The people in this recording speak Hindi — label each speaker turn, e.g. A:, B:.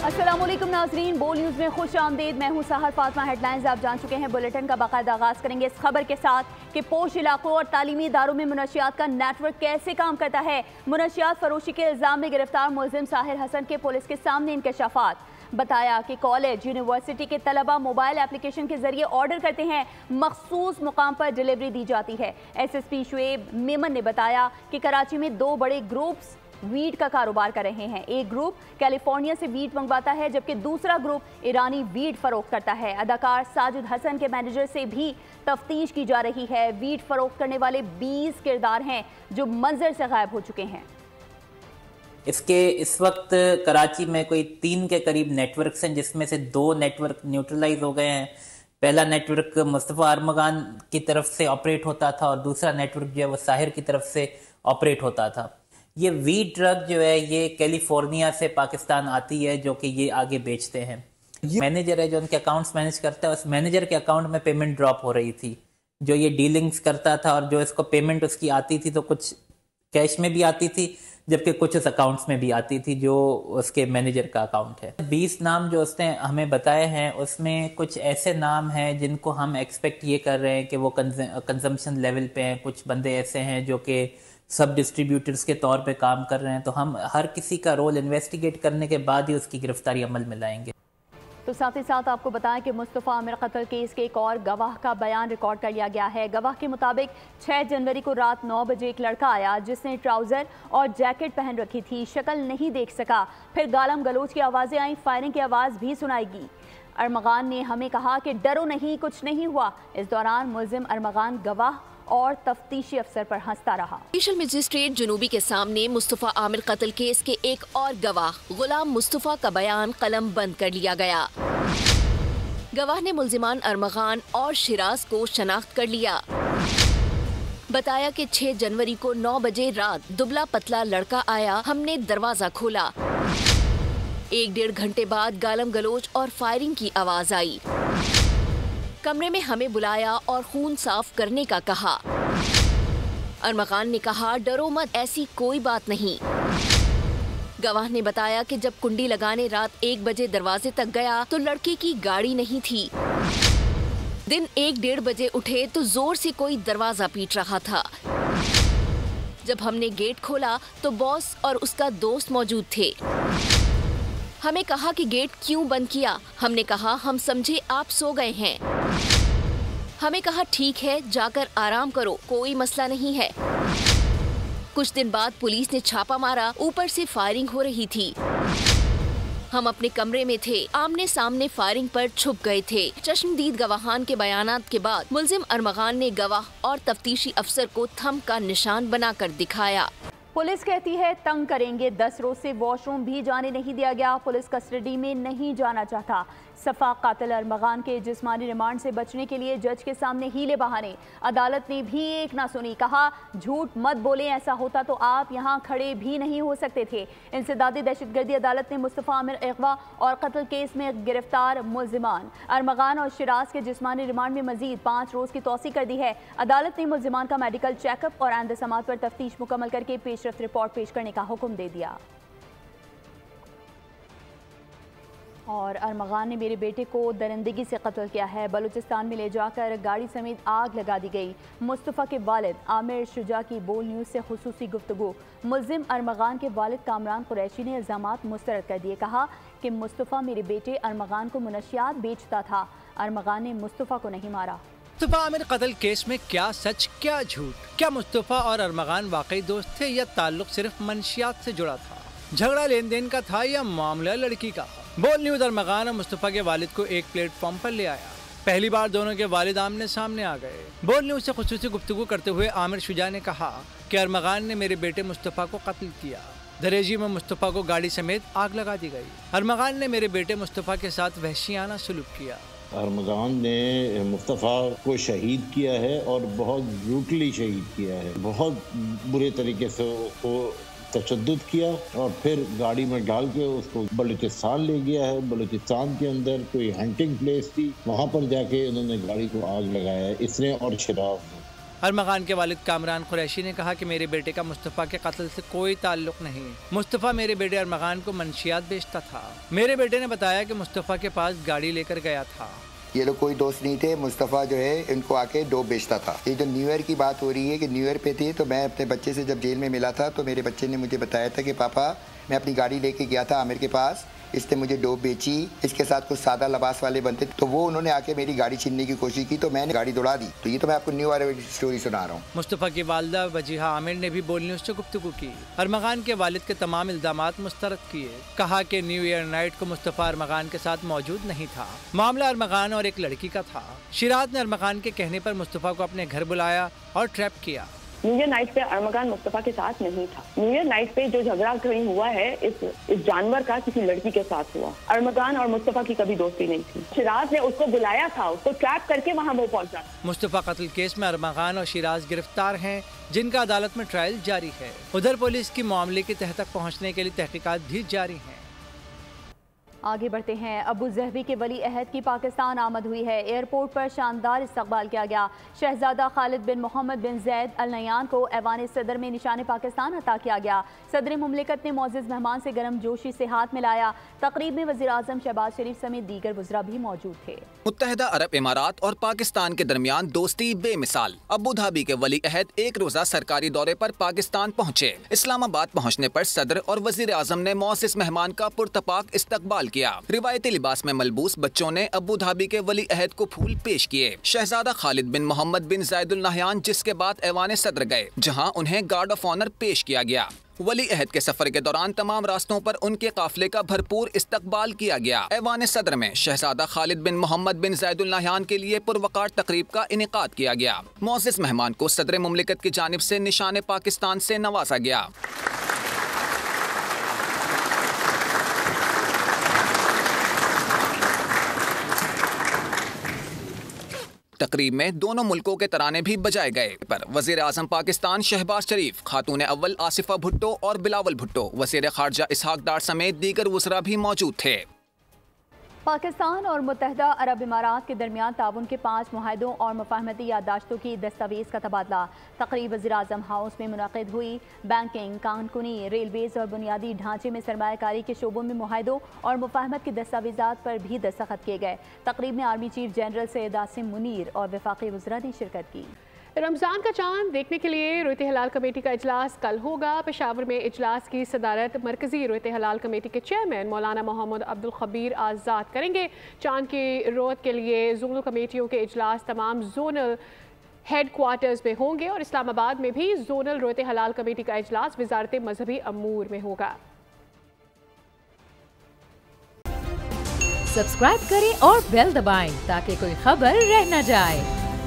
A: अस्सलामुअलैकुम नाजरीन, बोल न्यूज़ में खुश आमदीद। मैं हूँ सहर फातिमा। हेडलाइंस आप जान चुके हैं। बुलेटिन का बाकायदा आगाज़ करेंगे इस खबर के साथ कि पोश इलाकों और तालीमी इदारों में मुनशियात का नेटवर्क कैसे काम करता है। मुनशियात फरोशी के इल्ज़ाम में गिरफ्तार मुलजिम साहिर हसन के पुलिस के सामने इंकशाफात। बताया कि कॉलेज यूनिवर्सिटी के तलबा मोबाइल एप्लीकेशन के जरिए ऑर्डर करते हैं, मखसूस मुकाम पर डिलीवरी दी जाती है। SSP शुएब मेमन ने बताया कि कराची में 2 बड़े ग्रुप्स वीट का कारोबार कर रहे हैं। एक ग्रुप कैलिफोर्निया से वीट मंगवाता है, जबकि दूसरा ग्रुप ईरानी वीट फरोख्त करता है। अदाकार साजिद हसन के मैनेजर से भी तफ्तीश की जा रही है। वीट फरोख्त करने वाले 20 किरदार हैं जो मंजर से गायब हो चुके हैं।
B: इसके इस वक्त कराची में कोई 3 के करीब नेटवर्क्स हैं, जिसमें से 2 नेटवर्क न्यूट्रलाइज हो गए हैं। पहला नेटवर्क मुस्तफ़ा अरमगान की तरफ से ऑपरेट होता था और दूसरा नेटवर्क जो है वो साहिर की तरफ से ऑपरेट होता था। ये वीट ट्रक जो है ये कैलिफोर्निया से पाकिस्तान आती है, जो कि ये आगे बेचते हैं। मैनेजर है जो उनके अकाउंट्स मैनेज करता है, उस मैनेजर के अकाउंट में पेमेंट ड्रॉप हो रही थी। जो ये डीलिंग्स करता था और जो इसको पेमेंट उसकी आती थी, तो कुछ कैश में भी आती थी, जबकि कुछ उस अकाउंट्स में भी आती थी जो उसके मैनेजर का अकाउंट है। 20 नाम जो उसने हमें बताए हैं, उसमें कुछ ऐसे नाम हैं जिनको हम एक्सपेक्ट ये कर रहे हैं कि वो कंजम्पशन लेवल पे हैं। कुछ बंदे ऐसे हैं जो कि सब डिस्ट्रीब्यूटर्स के तौर पे काम कर रहे हैं। तो हम हर किसी का रोल इन्वेस्टिगेट करने के बाद ही उसकी गिरफ्तारी अमल में लाएंगे।
A: तो साथ ही साथ आपको बताएं कि मुस्तफ़ा आमिर कत्ल केस के एक और गवाह का बयान रिकॉर्ड कर लिया गया है। गवाह के मुताबिक 6 जनवरी को रात 9 बजे एक लड़का आया जिसने ट्राउज़र और जैकेट पहन रखी थी। शक्ल नहीं देख सका। फिर गालम गलोच की आवाज़ें आई, फायरिंग की आवाज़ भी सुनाई। अरमगान ने हमें कहा कि डरो नहीं, कुछ नहीं हुआ। इस दौरान मुलजिम अरमगान गवाह और तफ्तीशी अफसर पर हंसता रहा।
C: स्पेशल मजिस्ट्रेट जुनूबी के सामने मुस्तफ़ा आमिर कत्ल केस के एक और गवाह गुलाम मुस्तफ़ा का बयान कलम बंद कर लिया गया। गवाह ने मुलजिमान अरमगान और शिराज को शनाख्त कर लिया। बताया कि 6 जनवरी को 9 बजे रात दुबला पतला लड़का आया, हमने दरवाजा खोला। 1-1.5 घंटे बाद गालम गलोच और फायरिंग की आवाज आई। कमरे में हमें बुलाया और खून साफ करने का कहा। अरमगान ने कहा डरो मत, ऐसी कोई बात नहीं। गवाह ने बताया कि जब कुंडी लगाने रात 1 बजे दरवाजे तक गया तो लड़के की गाड़ी नहीं थी। दिन 1-1.5 बजे उठे तो जोर से कोई दरवाजा पीट रहा था। जब हमने गेट खोला तो बॉस और उसका दोस्त मौजूद थे। हमें कहा कि गेट क्यों बंद किया। हमने कहा हम समझे आप सो गए हैं। हमें कहा ठीक है, जाकर आराम करो, कोई मसला नहीं है। कुछ दिन बाद पुलिस ने छापा मारा, ऊपर से फायरिंग हो रही थी। हम अपने कमरे में थे, आमने सामने फायरिंग पर छुप गए थे। चश्मदीद गवाहान के बयानात के बाद मुलजिम अरमगान ने गवाह और तफ्तीशी अफसर को थंब का निशान बनाकर दिखाया।
A: पुलिस कहती है तंग करेंगे, 10 रोज से वॉशरूम भी जाने नहीं दिया गया। पुलिस कस्टडी में नहीं जाना चाहता। सफा कातिल अरमगान के जिस्मानी रिमांड से बचने के लिए जज के सामने हीले बहाने। अदालत ने भी एक ना सुनी। कहा झूठ मत बोलें, ऐसा होता तो आप यहाँ खड़े भी नहीं हो सकते थे। इंसदादी दहशतगर्दी अदालत ने मुस्तफ़ा आमिर अगवा और कत्ल केस में गिरफ्तार मुलजिमान अरमगान और शिराज के जिस्मानी रिमांड में मजीद 5 रोज की तौसी कर दी है। अदालत ने मुलजिमान का मेडिकल चेकअप और आइंदा समात पर तफ्तीश मुकम्मल करके पेशरफ्त रिपोर्ट पेश करने का हुक्म दे दिया। और अरमगान ने मेरे बेटे को दरिंदगी से कत्ल किया है। बलूचिस्तान में ले जाकर गाड़ी समेत आग लगा दी गई। मुस्तफ़ा के वालिद आमिर शुजा की बोल न्यूज़ से खुसूसी गुफ्तगू। मुलजिम अरमगान के वालिद कामरान कुरैशी ने इल्ज़ामात मुस्तरद कर दिए। कहा कि मुस्तफ़ा मेरे बेटे अरमगान को मुनशियात बेचता था। अरमगान ने मुस्तफ़ा को नहीं मारा।
D: मुस्तफ़ा आमिर कत्ल केस में क्या सच क्या झूठ? क्या मुस्तफ़ा और अरमगान वाकई दोस्त थे या ताल्लुक सिर्फ मनशियात से जुड़ा था? झगड़ा लेन देन का था या मामला लड़की का? बोल न्यूज़ अरमगान और मुस्तफ़ा के वालिद को एक प्लेटफॉर्म पर ले आया। पहली बार दोनों के वालिद आमने सामने आ गए। बोल न्यूज़ से खुसूसी गुफ्तगू करते हुए आमिर शुजा ने कहा कि अरमगान ने मेरे बेटे मुस्तफ़ा को कत्ल किया। दरेजी में मुस्तफ़ा को गाड़ी समेत आग लगा दी गई। अरमगान ने मेरे बेटे मुस्तफ़ा के साथ वहशियाना सलूक किया।
E: अरमगान ने मुस्तफ़ा को शहीद किया है और बहुत ब्रूटली शहीद किया है। बहुत बुरे तरीके से उसको तशद्दुद किया और फिर गाड़ी में डाल के उसको बलूचिस्तान ले गया है। बलूचिस्तान के अंदर कोई हंटिंग प्लेस थी, वहाँ पर जाके उन्होंने गाड़ी को आग लगाया, इसने और शिराज ने।
D: अरमगान के वालिद कामरान कुरैशी ने कहा कि मेरे बेटे का मुस्तफ़ा के कत्ल से कोई ताल्लुक नहीं। मुस्तफ़ा मेरे बेटे अरमगान को मंशियात बेचता था। मेरे बेटे ने बताया कि मुस्तफ़ा के पास गाड़ी लेकर गया था।
F: ये लोग कोई दोस्त नहीं थे। मुस्तफ़ा जो है इनको आके डोप बेचता था। ये जो न्यू ईयर की बात हो रही है कि न्यू ईयर पे थे, तो मैं अपने बच्चे से जब जेल में मिला था तो मेरे बच्चे ने मुझे बताया था कि पापा मैं अपनी गाड़ी लेके गया था आमिर के पास, इसने मुझे डोप बेची, इसके साथ कुछ सादा लिबास वाले बनते, तो वो उन्होंने आके मेरी गाड़ी छीनने की कोशिश की तो मैंने गाड़ी दौड़ा दी। तो ये तो मैं आपको न्यू ईयर स्टोरी सुना रहा हूँ।
D: मुस्तफ़ा की वालदा वजीहा आमिर ने भी बोल न्यूज़ से गुफ्तगू की। अरमगान के वालिद के तमाम इल्जामात मुस्तरद किए। कहा कि न्यू ईयर नाइट को मुस्तफ़ा अरमगान के साथ मौजूद नहीं था। मामला अरमगान और एक लड़की का था। शिराज ने अरमगान के कहने पर मुस्तफ़ा को अपने घर बुलाया और ट्रैप किया।
G: न्यू ईयर नाइट पे अरमगान मुस्तफ़ा के साथ नहीं था। न्यू ईयर नाइट पे जो झगड़ा कहीं हुआ है इस जानवर का किसी लड़की के साथ हुआ। अरमगान और मुस्तफ़ा की कभी दोस्ती नहीं थी। शिराज ने उसको बुलाया था, उसको ट्रैप करके वहाँ वो पहुंचा।
D: मुस्तफ़ा कत्ल केस में अरमगान और शिराज गिरफ्तार हैं, जिनका अदालत में ट्रायल जारी है। उधर पुलिस की मामले की तह तक पहुँचने के लिए तहकीकात भी जारी है।
A: आगे बढ़ते हैं। अबू ज़हबी के वली अहद की पाकिस्तान आमद हुई है। एयरपोर्ट पर शानदार इस्तकबाल किया गया। शहजादा खालिद बिन मोहम्मद बिन जैद अल नयान को ऐवान सदर में निशान पाकिस्तान अता किया गया। सदर मुमलिकत ने मोअज़्ज़ज़ मेहमान से गर्म जोशी से हाथ मिलाया। तकरीब में वज़ीर आज़म शहबाज शरीफ समेत दीगर वज़रा भी मौजूद थे।
H: मुत्तहिदा अरब इमारात और पाकिस्तान के दरमियान दोस्ती बेमिसाल। अबू धाबी के वली अहद एक रोजा सरकारी दौरे पर पाकिस्तान पहुँचे। इस्लामाबाद पहुँचने पर सदर और वज़ीर आज़म ने मोअज़्ज़ज़ मेहमान का पुरतपाक इस्तकबाल किया। रिवायती लिबास में मलबूस बच्चों ने अबू धाबी के वली अहद को फूल पेश किए। शहजादा खालिद बिन मोहम्मद बिन ज़ैद अल नहयान जिसके बाद ऐवान सदर गए, जहां उन्हें गार्ड ऑफ ऑनर पेश किया गया। वली अहद के सफर के दौरान तमाम रास्तों पर उनके काफिले का भरपूर इस्तकबाल किया गया। ऐवान सदर में शहजादा खालिद बिन मोहम्मद बिन ज़ैद अल नहयान के लिए पुरवकार तकरीब का इनेकाद किया गया। मोअज़्ज़ज़ मेहमान को सदर मुमलिकत की जानिब से निशान पाकिस्तान से नवाजा गया। तकरीब में दोनों मुल्कों के तराने भी बजाए गए। पर वज़ीर आज़म पाकिस्तान शहबाज शरीफ, खातून अव्वल आसिफा भुट्टो और बिलावल भुट्टो, वज़ीर ख़ारजा इसहाक डार समेत दीगर वज़रा भी मौजूद थे।
A: पाकिस्तान और मुत्तहिदा अरब इमारात के दरमियान ताउन के 5 मुआहदों और मुफाहमती याददाश्तों की दस्तावेज़ का तबादला। तकरीब वज़ीर आज़म हाउस में मुनक़िद हुई। बैंकिंग, कानूनी, रेलवेज़ और बुनियादी ढांचे में सरमायाकारी के शोबों में मुआहदों और मुफाहमत के दस्तावेज़ात पर भी दस्तखत किए गए। तकरीब में army chief general Syed Asim Munir और वफाकी वज़रा ने शिरकत की।
I: रमज़ान का चांद देखने के लिए रोयत हलाल कमेटी का इजलास कल होगा। पेशावर में इजलास की सदारत मरकज़ी रोयत हलाल कमेटी के चेयरमैन मौलाना मोहम्मद अब्दुल खबीर आज़ाद करेंगे। चांद की रोयत के लिए जोनल कमेटियों के इजलास तमाम जोनल हेड क्वार्टर्स में होंगे और इस्लामाबाद में भी जोनल रोयत हलाल कमेटी का इजलास वज़ारत मजहबी अमूर में होगा।
J: सब्सक्राइब करें और बेल दबाएं ताकि कोई खबर रह न जाए।